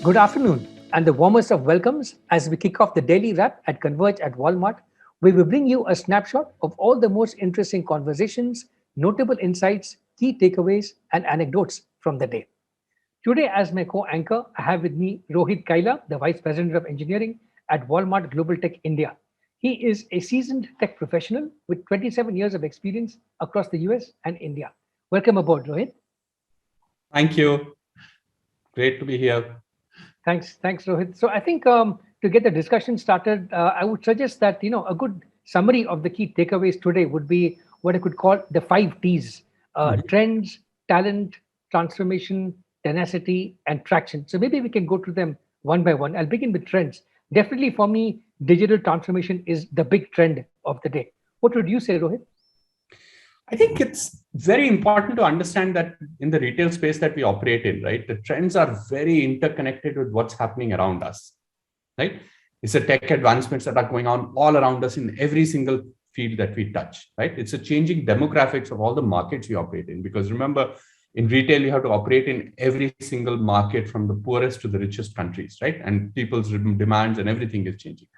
Good afternoon, and the warmest of welcomes as we kick off the daily wrap at Converge at Walmart, where we bring you a snapshot of all the most interesting conversations, notable insights, key takeaways, and anecdotes from the day. Today, as my co anchor, I have with me Rohit Kaila, the Vice President of Engineering at Walmart Global Tech India. He is a seasoned tech professional with 27 years of experience across the US and India. Welcome aboard, Rohit. Thank you. Great to be here. Thanks, Rohit. So I think to get the discussion started, I would suggest that a good summary of the key takeaways today would be what I could call the 5 T's: trends, talent, transformation, tenacity, and traction. So maybe we can go through them one by one. I'll begin with trends. Definitely for me, digital transformation is the big trend of the day. What would you say, Rohit? I think it's very important to understand that in the retail space that we operate in, right, the trends are very interconnected with what's happening around us, right? It's the tech advancements that are going on all around us in every single field that we touch, right? It's a changing demographics of all the markets we operate in. Because remember, in retail, you have to operate in every single market from the poorest to the richest countries, right? And people's demands and everything is changing.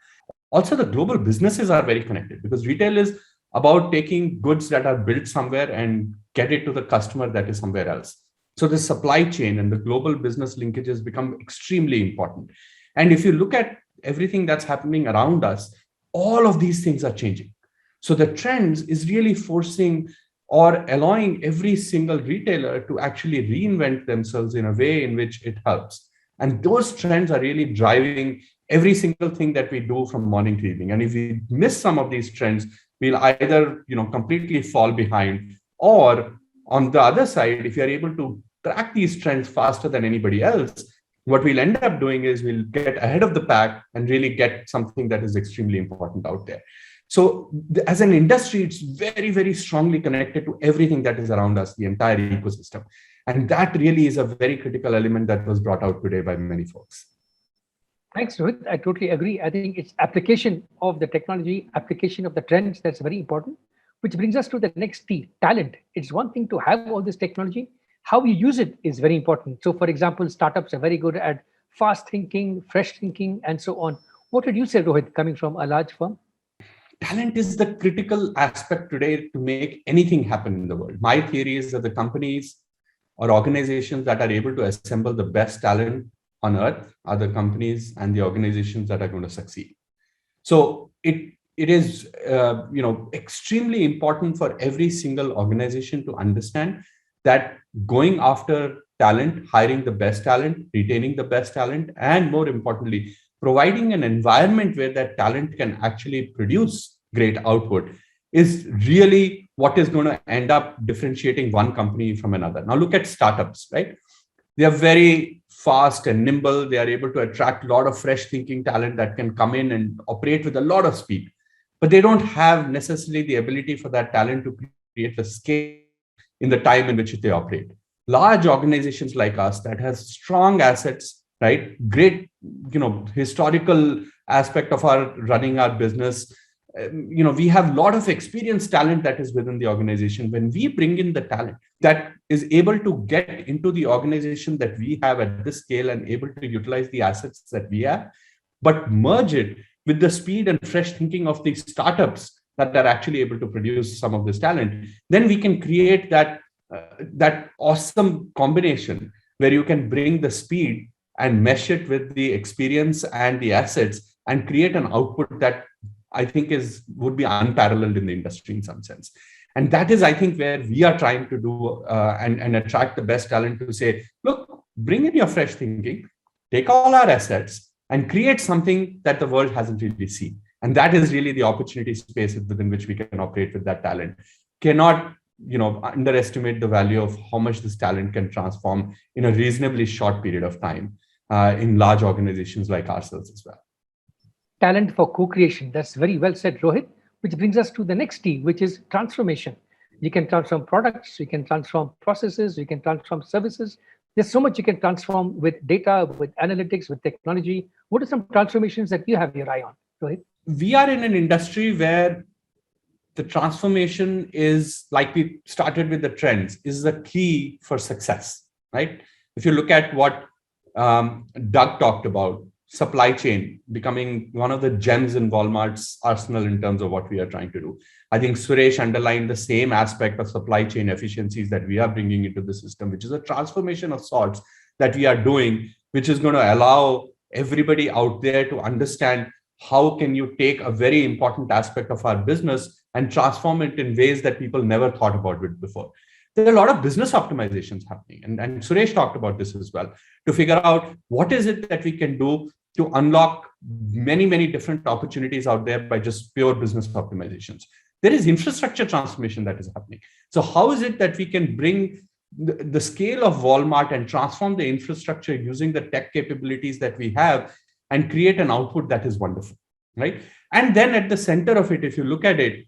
Also, the global businesses are very connected because retail is about taking goods that are built somewhere and get it to the customer that is somewhere else. So the supply chain and the global business linkages become extremely important. And if you look at everything that's happening around us, all of these things are changing. So the trends is really forcing or allowing every single retailer to actually reinvent themselves in a way in which it helps. And those trends are really driving every single thing that we do from morning to evening. And if we miss some of these trends, we'll either completely fall behind, or on the other side, if you're able to track these trends faster than anybody else, what we'll end up doing is we'll get ahead of the pack and really get something that is extremely important out there. So as an industry, it's very, very strongly connected to everything that is around us, the entire ecosystem. And that really is a very critical element that was brought out today by many folks. Thanks, Rohit. I totally agree. I think it's application of the technology, application of the trends that's very important, which brings us to the next T, talent. It's one thing to have all this technology. How you use it is very important. So, for example, startups are very good at fast thinking, fresh thinking, and so on. What would you say, Rohit, coming from a large firm? Talent is the critical aspect today to make anything happen in the world. My theory is that the companies or organizations that are able to assemble the best talent on earth are the companies and the organizations that are going to succeed. So it is extremely important for every single organization to understand that going after talent, hiring the best talent, retaining the best talent, and more importantly, providing an environment where that talent can actually produce great output is really what is going to end up differentiating one company from another. Now look at startups, right? They are very fast and nimble. They are able to attract a lot of fresh thinking talent that can come in and operate with a lot of speed. But they don't have necessarily the ability for that talent to create the scale in the time in which they operate. Large organizations like us that has strong assets, right? Great, historical aspect of our running our business. We have a lot of experienced talent that is within the organization. When we bring in the talent that is able to get into the organization that we have at this scale and able to utilize the assets that we have, but merge it with the speed and fresh thinking of the startups that are actually able to produce some of this talent, then we can create that awesome combination where you can bring the speed and mesh it with the experience and the assets and create an output that I think would be unparalleled in the industry in some sense. And that is, I think, where we are trying to do and attract the best talent to say, look, bring in your fresh thinking, take all our assets and create something that the world hasn't really seen. And that is really the opportunity space within which we can operate with that talent. Cannot underestimate the value of how much this talent can transform in a reasonably short period of time in large organizations like ourselves as well. Talent for co-creation. That's very well said, Rohit, which brings us to the next T, which is transformation. You can transform products, you can transform processes, you can transform services. There's so much you can transform with data, with analytics, with technology. What are some transformations that you have your eye on, Rohit? We are in an industry where the transformation is, like we started with the trends, is the key for success, right? If you look at what Doug talked about supply chain becoming one of the gems in Walmart's arsenal in terms of what we are trying to do. I think Suresh underlined the same aspect of supply chain efficiencies that we are bringing into the system, which is a transformation of sorts that we are doing, which is going to allow everybody out there to understand how can you take a very important aspect of our business and transform it in ways that people never thought about it before. There are a lot of business optimizations happening, and Suresh talked about this as well, to figure out what is it that we can do to unlock many, many different opportunities out there by just pure business optimizations. There is infrastructure transformation that is happening. So how is it that we can bring the scale of Walmart and transform the infrastructure using the tech capabilities that we have and create an output that is wonderful, right? And then at the center of it, if you look at it,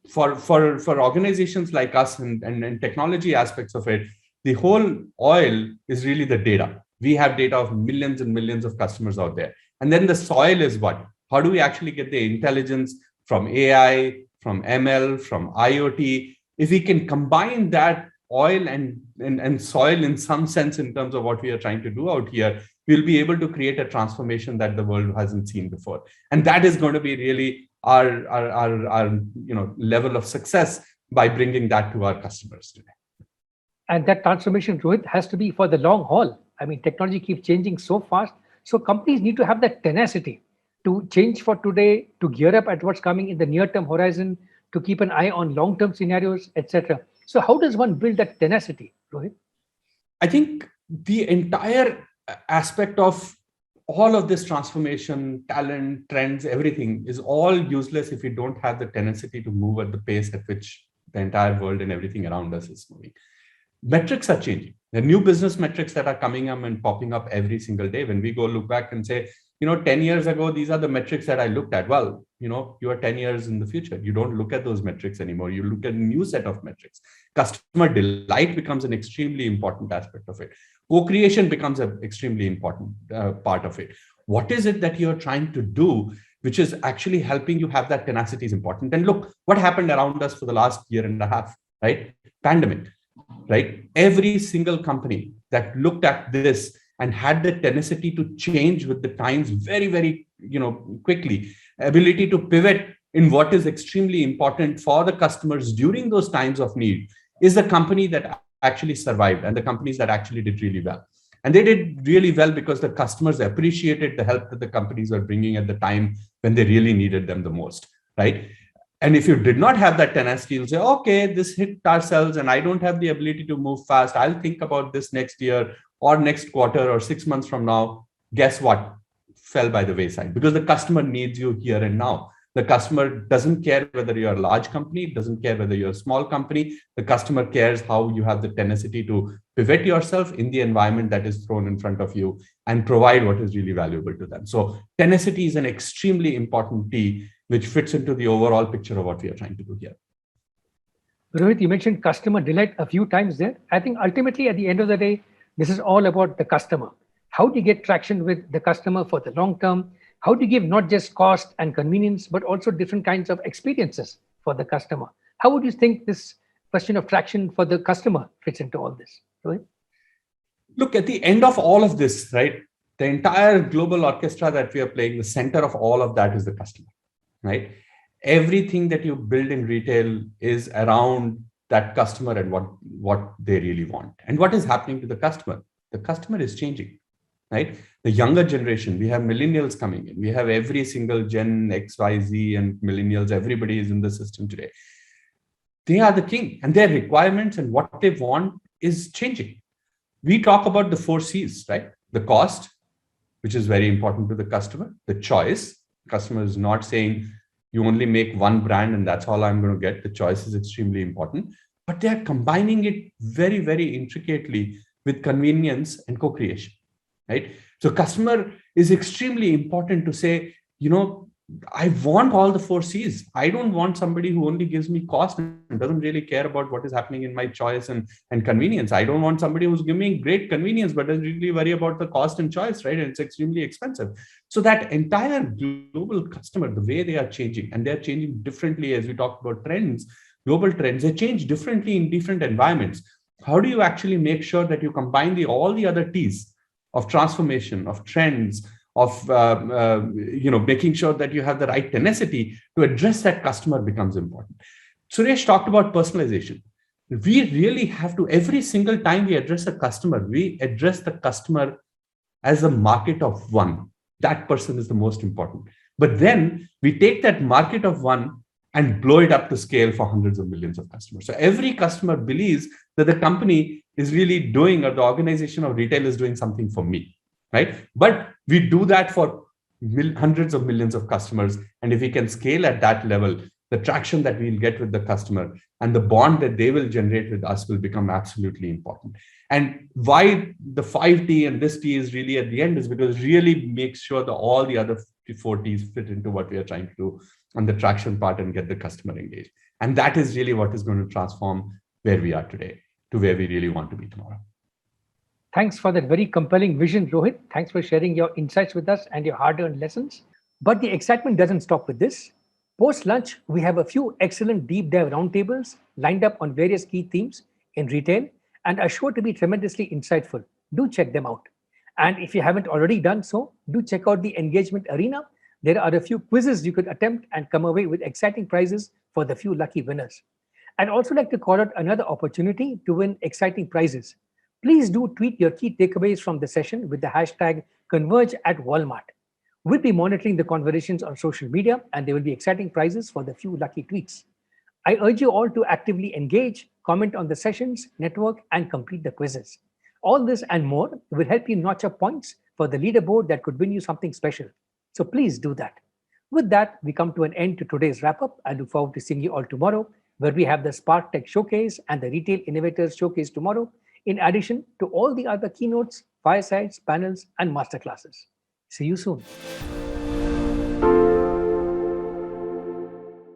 for organizations like us and technology aspects of it, the whole oil is really the data. We have data of millions and millions of customers out there. And then the soil is what? How do we actually get the intelligence from AI, from ML, from IoT? If we can combine that oil and soil in some sense in terms of what we are trying to do out here, we'll be able to create a transformation that the world hasn't seen before. And that is going to be really our level of success by bringing that to our customers today. And that transformation, Rohit, has to be for the long haul. I mean, technology keeps changing so fast. So companies need to have that tenacity to change for today, to gear up at what's coming in the near-term horizon, to keep an eye on long-term scenarios, etc. So how does one build that tenacity, Rohit? I think the entire aspect of all of this transformation, talent, trends, everything is all useless if you don't have the tenacity to move at the pace at which the entire world and everything around us is moving. Metrics are changing. There are new business metrics that are coming up and popping up every single day. When we go look back and say, 10 years ago, these are the metrics that I looked at. Well, you are 10 years in the future. You don't look at those metrics anymore. You look at a new set of metrics. Customer delight becomes an extremely important aspect of it. Co-creation becomes an extremely important part of it. What is it that you're trying to do, which is actually helping you have that tenacity is important? And look, what happened around us for the last year and a half, right? Pandemic, right? Every single company that looked at this and had the tenacity to change with the times very, very, quickly, ability to pivot in what is extremely important for the customers during those times of need, is the company that actually survived and the companies that actually did really well. And they did really well because the customers appreciated the help that the companies were bringing at the time when they really needed them the most, right? And if you did not have that tenacity, you'll say, okay, this hit ourselves and I don't have the ability to move fast. I'll think about this next year or next quarter or 6 months from now. Guess what? Fell by the wayside because the customer needs you here and now. The customer doesn't care whether you're a large company, doesn't care whether you're a small company. The customer cares how you have the tenacity to pivot yourself in the environment that is thrown in front of you and provide what is really valuable to them. So tenacity is an extremely important T, which fits into the overall picture of what we are trying to do here. Rohit, you mentioned customer delight a few times there. I think ultimately at the end of the day, this is all about the customer. How do you get traction with the customer for the long term? How do you give not just cost and convenience, but also different kinds of experiences for the customer? How would you think this question of traction for the customer fits into all this? Rohit? Look, at the end of all of this, right, the entire global orchestra that we are playing, the center of all of that is the customer, right? Everything that you build in retail is around that customer and what they really want. And what is happening to the customer? The customer is changing. Right? The younger generation, we have millennials coming in. We have every single Gen X, Y, Z, and millennials. Everybody is in the system today. They are the king, and their requirements and what they want is changing. We talk about the 4 C's, right? The cost, which is very important to the customer. The choice, customer is not saying you only make one brand and that's all I'm going to get. The choice is extremely important, but they are combining it very, very intricately with convenience and co-creation. Right? So customer is extremely important to say, I want all the 4 C's. I don't want somebody who only gives me cost and doesn't really care about what is happening in my choice and convenience. I don't want somebody who's giving me great convenience, but doesn't really worry about the cost and choice, right? And it's extremely expensive. So that entire global customer, the way they are changing, and they're changing differently as we talk about trends, global trends, they change differently in different environments. How do you actually make sure that you combine all the other T's? of transformation, of trends, of making sure that you have the right tenacity to address that customer becomes important. Suresh talked about personalization. We really have to, every single time we address a customer, we address the customer as a market of one. That person is the most important. But then we take that market of one and blow it up to scale for hundreds of millions of customers. So every customer believes that the company is really doing, or the organization or retail is doing something for me, right? But we do that for hundreds of millions of customers. And if we can scale at that level, the traction that we'll get with the customer and the bond that they will generate with us will become absolutely important. And why the 5T and this T is really at the end is because it really makes sure that all the other 4 T's fit into what we are trying to do on the traction part and get the customer engaged. And that is really what is going to transform where we are today to where we really want to be tomorrow. Thanks for that very compelling vision, Rohit. Thanks for sharing your insights with us and your hard-earned lessons. But the excitement doesn't stop with this. Post-lunch, we have a few excellent deep dive roundtables lined up on various key themes in retail and are sure to be tremendously insightful. Do check them out. And if you haven't already done so, do check out the engagement arena. There are a few quizzes you could attempt and come away with exciting prizes for the few lucky winners. I'd also like to call out another opportunity to win exciting prizes. Please do tweet your key takeaways from the session with the hashtag #ConvergeAtWalmart. We'll be monitoring the conversations on social media, and there will be exciting prizes for the few lucky tweets. I urge you all to actively engage, comment on the sessions, network, and complete the quizzes. All this and more will help you notch up points for the leaderboard that could win you something special. So please do that. With that, we come to an end to today's wrap-up. I look forward to seeing you all tomorrow, where we have the Spark Tech Showcase and the Retail Innovators Showcase tomorrow, in addition to all the other keynotes, firesides, panels, and masterclasses. See you soon.